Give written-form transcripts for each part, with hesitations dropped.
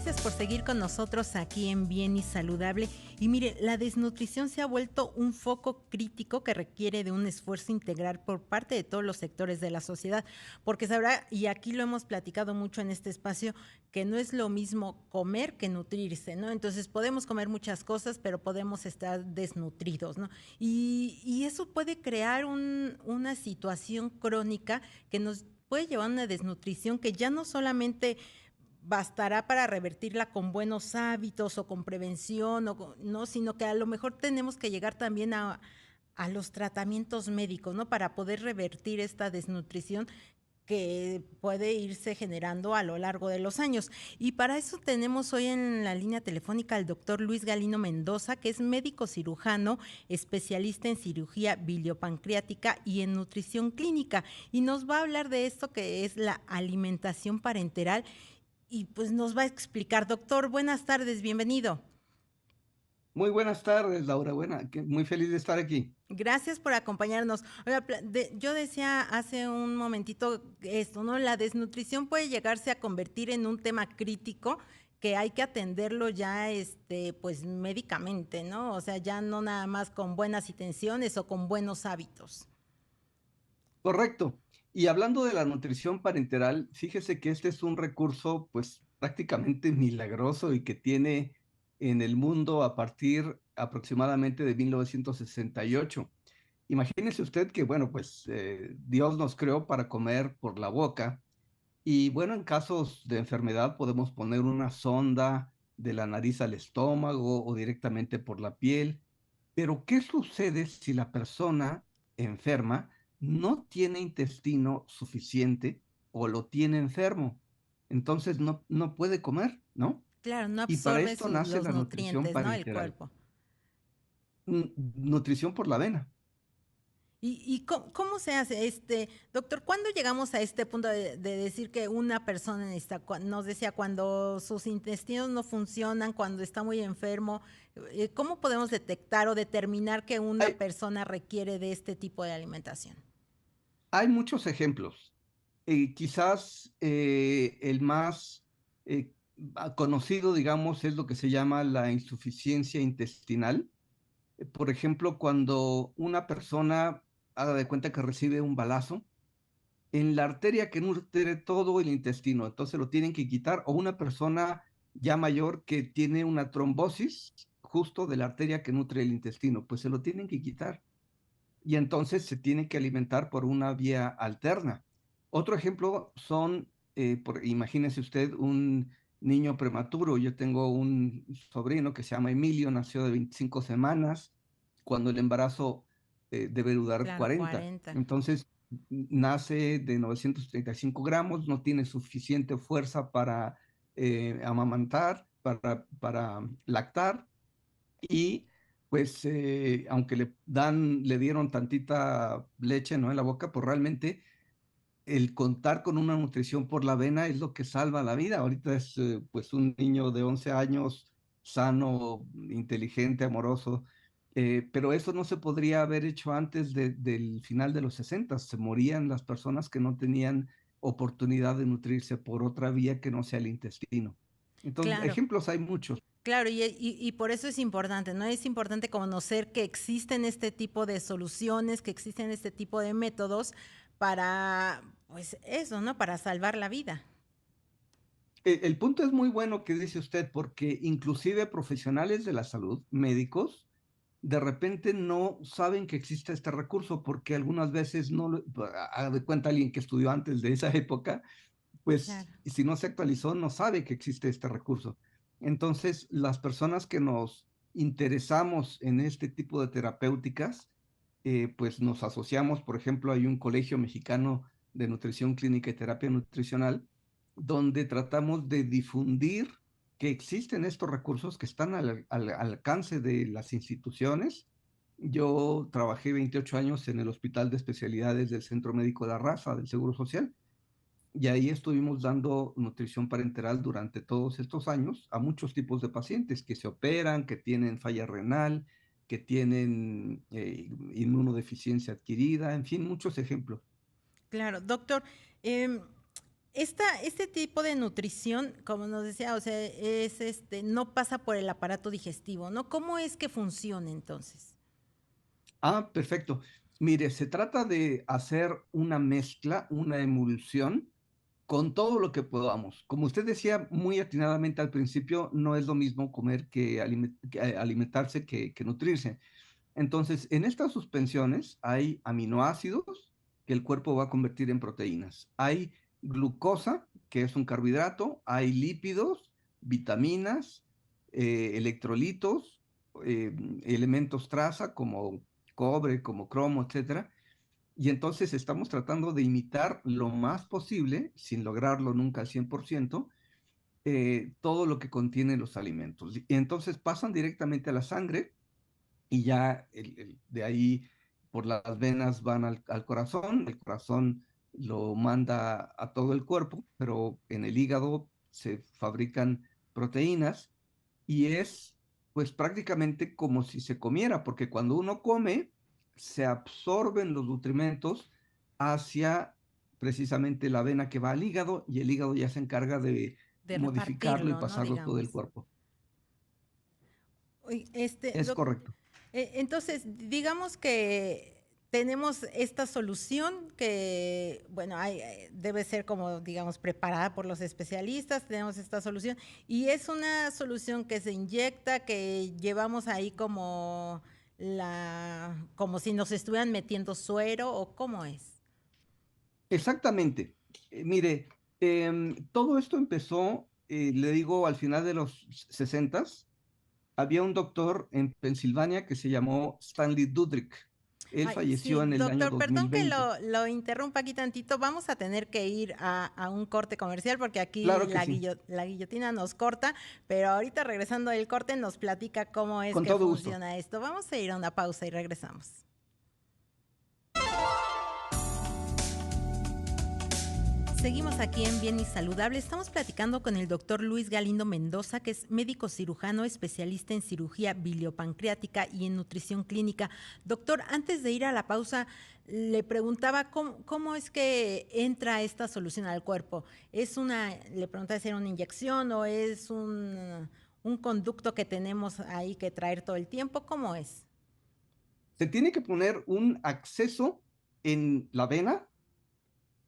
Gracias por seguir con nosotros aquí en Bien y Saludable. Y mire, la desnutrición se ha vuelto un foco crítico que requiere de un esfuerzo integral por parte de todos los sectores de la sociedad, porque sabrá, y aquí lo hemos platicado mucho en este espacio, que no es lo mismo comer que nutrirse, ¿no? Entonces podemos comer muchas cosas, pero podemos estar desnutridos, ¿no? Y eso puede crear una situación crónica que nos puede llevar a una desnutrición que ya no solamente bastará para revertirla con buenos hábitos o con prevención, no, sino que a lo mejor tenemos que llegar también a los tratamientos médicos, ¿no? Para poder revertir esta desnutrición que puede irse generando a lo largo de los años. Y para eso tenemos hoy en la línea telefónica al doctor Luis Galino Mendoza, que es médico cirujano, especialista en cirugía biliopancreática y en nutrición clínica. Y nos va a hablar de esto que es la alimentación parenteral y pues nos va a explicar. Doctor, buenas tardes, bienvenido. Muy buenas tardes, Laura. Muy feliz de estar aquí. Gracias por acompañarnos. Oiga, yo decía hace un momentito esto, ¿no? La desnutrición puede llegarse a convertir en un tema crítico que hay que atenderlo ya, pues médicamente, ¿no? O sea, ya no nada más con buenas intenciones o con buenos hábitos. Correcto. Y hablando de la nutrición parenteral, fíjese que este es un recurso, pues, prácticamente milagroso y que tiene en el mundo a partir aproximadamente de 1968. Imagínese usted que, bueno, pues Dios nos creó para comer por la boca y, bueno, en casos de enfermedad podemos poner una sonda de la nariz al estómago o directamente por la piel. Pero, ¿qué sucede si la persona enferma no tiene intestino suficiente o lo tiene enfermo? Entonces no puede comer, ¿no? Claro, no Y para absorbe esto nace los la nutrición nutrientes, ¿no? El parenteral. cuerpo. Nutrición por la avena. ¿Y cómo se hace, doctor? ¿Cuándo llegamos a este punto de decir que una persona necesita, nos decía, cuando sus intestinos no funcionan, cuando está muy enfermo, ¿cómo podemos detectar o determinar que una Hay, persona requiere de este tipo de alimentación? hay muchos ejemplos. Quizás el más eh, conocido, digamos, es lo que se llama la insuficiencia intestinal. Por ejemplo, cuando una persona haga de cuenta que recibe un balazo en la arteria que nutre todo el intestino, entonces lo tienen que quitar, o una persona ya mayor que tiene una trombosis justo de la arteria que nutre el intestino, pues se lo tienen que quitar y entonces se tiene que alimentar por una vía alterna. Otro ejemplo son, imagínese usted un niño prematuro. Yo tengo un sobrino que se llama Emilio, nació de 25 semanas, cuando el embarazo debe durar Claro, 40. 40. Entonces, nace de 935 gramos, no tiene suficiente fuerza para amamantar, para lactar y pues aunque le dieron tantita leche, ¿no? En la boca, pues realmente el contar con una nutrición por la avena es lo que salva la vida. Ahorita es pues un niño de 11 años, sano, inteligente, amoroso, pero eso no se podría haber hecho antes del final de los 60. Se morían las personas que no tenían oportunidad de nutrirse por otra vía que no sea el intestino. Entonces, Claro. ejemplos hay muchos. Claro, y por eso es importante, ¿no? Es importante conocer que existen este tipo de soluciones, que existen este tipo de métodos para, pues eso, ¿no? Para salvar la vida. El punto es muy bueno que dice usted, porque inclusive profesionales de la salud, médicos, de repente no saben que existe este recurso, porque algunas veces no, haga de cuenta alguien que estudió antes de esa época, pues Claro. si no se actualizó, no sabe que existe este recurso. Entonces, las personas que nos interesamos en este tipo de terapéuticas, pues nos asociamos. Por ejemplo, hay un colegio mexicano de nutrición clínica y terapia nutricional, donde tratamos de difundir que existen estos recursos que están al alcance de las instituciones. Yo trabajé 28 años en el Hospital de Especialidades del Centro Médico de la Raza del Seguro Social y ahí estuvimos dando nutrición parenteral durante todos estos años a muchos tipos de pacientes que se operan, que tienen falla renal, que tienen inmunodeficiencia adquirida, en fin, muchos ejemplos. Claro, doctor, em, Este tipo de nutrición, como nos decía, o sea, no pasa por el aparato digestivo, ¿no? ¿Cómo es que funciona entonces? Perfecto. Mire, se trata de hacer una mezcla, una emulsión con todo lo que podamos. Como usted decía muy atinadamente al principio, no es lo mismo comer que alimentarse que nutrirse. Entonces, en estas suspensiones hay aminoácidos que el cuerpo va a convertir en proteínas. Hay glucosa, que es un carbohidrato, hay lípidos, vitaminas, electrolitos, elementos traza como cobre, como cromo, etcétera. Y entonces estamos tratando de imitar lo más posible, sin lograrlo nunca al 100%, todo lo que contienen los alimentos. Y entonces pasan directamente a la sangre y ya de ahí por las venas van al corazón, el corazón lo manda a todo el cuerpo, pero en el hígado se fabrican proteínas y es pues prácticamente como si se comiera, porque cuando uno come, se absorben los nutrimentos hacia precisamente la vena que va al hígado y el hígado ya se encarga de De modificarlo y repartirlo, ¿no? pasarlo todo el Digamos. cuerpo. Oye, Es correcto. entonces, digamos que tenemos esta solución que, bueno, debe ser como, digamos, preparada por los especialistas, tenemos esta solución y es una solución que se inyecta, que llevamos ahí como si nos estuvieran metiendo suero o cómo es. Exactamente. Mire, todo esto empezó, le digo, al final de los 60. Había un doctor en Pensilvania que se llamó Stanley Dudrick. Él Ay, sí, falleció en el año doctor, perdón que 2020. lo interrumpa aquí tantito. Vamos a tener que ir a un corte comercial porque aquí Claro que sí, la guillotina nos corta, pero ahorita regresando del corte nos platica cómo es con que todo gusto. funciona esto. Vamos a ir a una pausa y regresamos. Seguimos aquí en Bien y Saludable. Estamos platicando con el doctor Luis Galindo Mendoza, que es médico cirujano, especialista en cirugía biliopancreática y en nutrición clínica. Doctor, antes de ir a la pausa, le preguntaba cómo es que entra esta solución al cuerpo. Le preguntaba si era una inyección o es un conducto que tenemos ahí que traer todo el tiempo. ¿Cómo es? Se tiene que poner un acceso en la vena,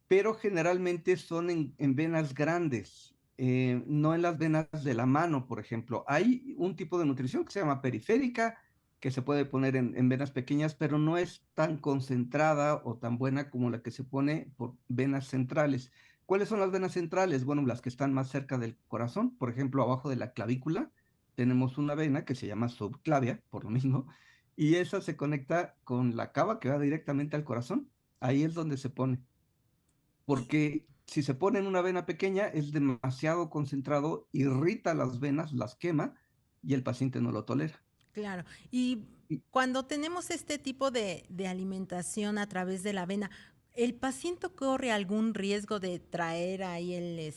pero generalmente son en venas grandes, no en las venas de la mano, por ejemplo. Hay un tipo de nutrición que se llama periférica, que se puede poner en venas pequeñas, pero no es tan concentrada o tan buena como la que se pone por venas centrales. ¿Cuáles son las venas centrales? Bueno, las que están más cerca del corazón, por ejemplo, abajo de la clavícula, tenemos una vena que se llama subclavia, por lo mismo, y esa se conecta con la cava que va directamente al corazón. Ahí es donde se pone Y, porque si se pone en una vena pequeña es demasiado concentrado, irrita las venas, las quema y el paciente no lo tolera. claro. Y Y cuando tenemos este tipo de alimentación a través de la avena, ¿el paciente corre algún riesgo de traer ahí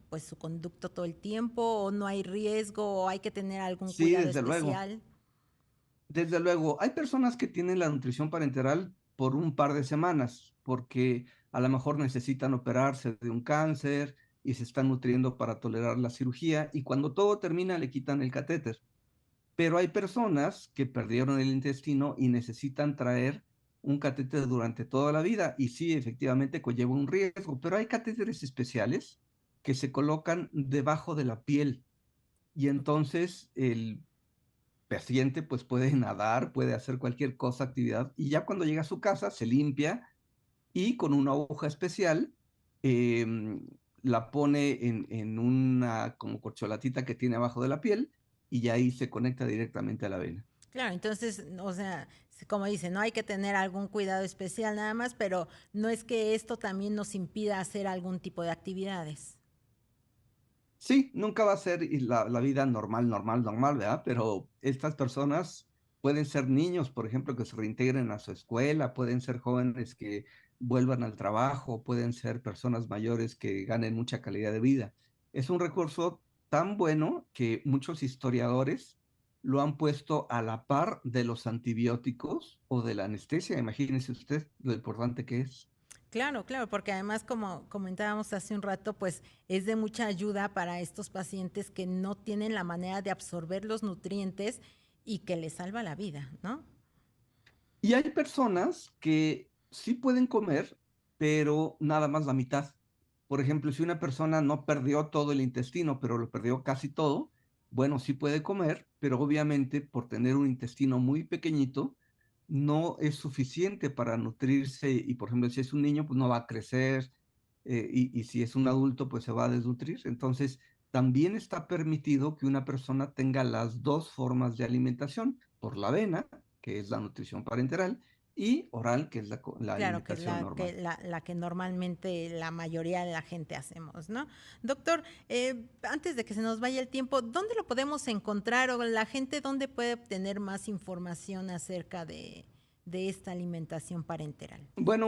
pues su conducto todo el tiempo o no hay riesgo o hay que tener algún sí, cuidado especial? desde luego, hay personas que tienen la nutrición parenteral por un par de semanas, porque a lo mejor necesitan operarse de un cáncer y se están nutriendo para tolerar la cirugía y cuando todo termina le quitan el catéter. Pero hay personas que perdieron el intestino y necesitan traer un catéter durante toda la vida y sí, efectivamente conlleva un riesgo, pero hay catéteres especiales que se colocan debajo de la piel y entonces el paciente pues puede nadar, puede hacer cualquier cosa, actividad y ya cuando llega a su casa se limpia y con una aguja especial la pone en una como corcholatita que tiene abajo de la piel y ya ahí se conecta directamente a la vena. Claro, entonces, o sea, como dice, no hay que tener algún cuidado especial nada más, pero no es que esto también nos impida hacer algún tipo de actividades. Sí, nunca va a ser la vida normal, normal, normal, ¿verdad? Pero estas personas pueden ser niños, por ejemplo, que se reintegren a su escuela, pueden ser jóvenes que vuelvan al trabajo, pueden ser personas mayores que ganen mucha calidad de vida. Es un recurso tan bueno que muchos historiadores lo han puesto a la par de los antibióticos o de la anestesia. Imagínese usted lo importante que es. Claro, claro, porque además, como comentábamos hace un rato, pues es de mucha ayuda para estos pacientes que no tienen la manera de absorber los nutrientes y que les salva la vida, ¿no? Y hay personas que sí pueden comer, pero nada más la mitad. Por ejemplo, si una persona no perdió todo el intestino, pero lo perdió casi todo, bueno, sí puede comer, pero obviamente por tener un intestino muy pequeñito, no es suficiente para nutrirse y, por ejemplo, si es un niño, pues no va a crecer, y si es un adulto, pues se va a desnutrir. Entonces, también está permitido que una persona tenga las dos formas de alimentación, por la vena, que es la nutrición parenteral, y oral, que es la Claro, que es alimentación normal. la que normalmente la mayoría de la gente hacemos, ¿no? Doctor, antes de que se nos vaya el tiempo, ¿dónde lo podemos encontrar o la gente dónde puede obtener más información acerca de esta alimentación parenteral? Bueno,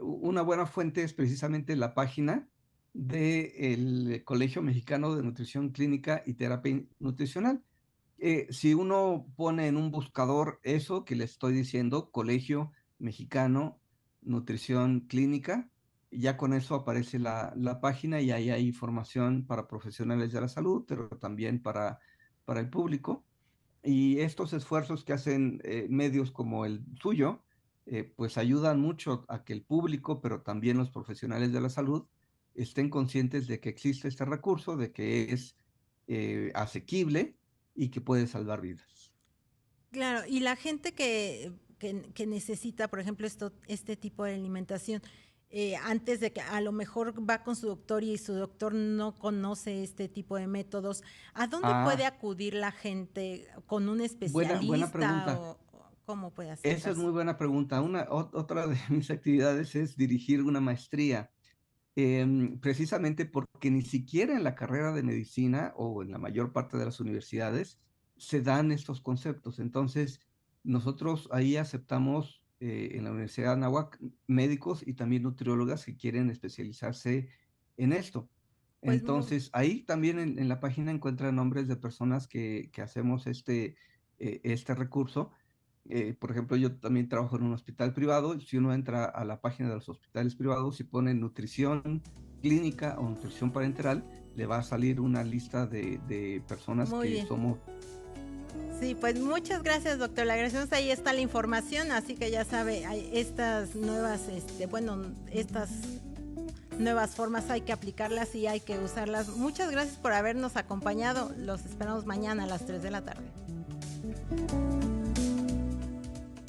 una buena fuente es precisamente la página del Colegio Mexicano de Nutrición Clínica y Terapia Nutricional. Si uno pone en un buscador eso que le estoy diciendo, Colegio Mexicano Nutrición Clínica, ya con eso aparece la página y ahí hay información para profesionales de la salud, pero también para el público. Y estos esfuerzos que hacen medios como el suyo, pues ayudan mucho a que el público, pero también los profesionales de la salud, estén conscientes de que existe este recurso, de que es asequible y que puede salvar vidas. Claro, y la gente que necesita, por ejemplo, este tipo de alimentación, antes de que a lo mejor va con su doctor y su doctor no conoce este tipo de métodos, ¿a dónde puede Ah, acudir la gente con un buena especialista pregunta. o cómo puede Esa es acercarse? muy buena pregunta. Otra de mis actividades es dirigir una maestría. Precisamente porque ni siquiera en la carrera de medicina o en la mayor parte de las universidades se dan estos conceptos. Entonces, nosotros ahí aceptamos en la Universidad de Anáhuac médicos y también nutriólogas que quieren especializarse en esto. Pues mu- Entonces, ahí también en la página encuentran nombres de personas que hacemos este recurso. Por ejemplo, yo también trabajo en un hospital privado. Si uno entra a la página de los hospitales privados y pone nutrición clínica o nutrición parenteral, le va a salir una lista de personas muy que bien. somos. Sí, pues muchas gracias, doctor. Le agradecemos. Ahí está la información, así que ya sabe, hay estas nuevas, estas nuevas formas hay que aplicarlas y hay que usarlas. Muchas gracias por habernos acompañado. Los esperamos mañana a las 3 de la tarde.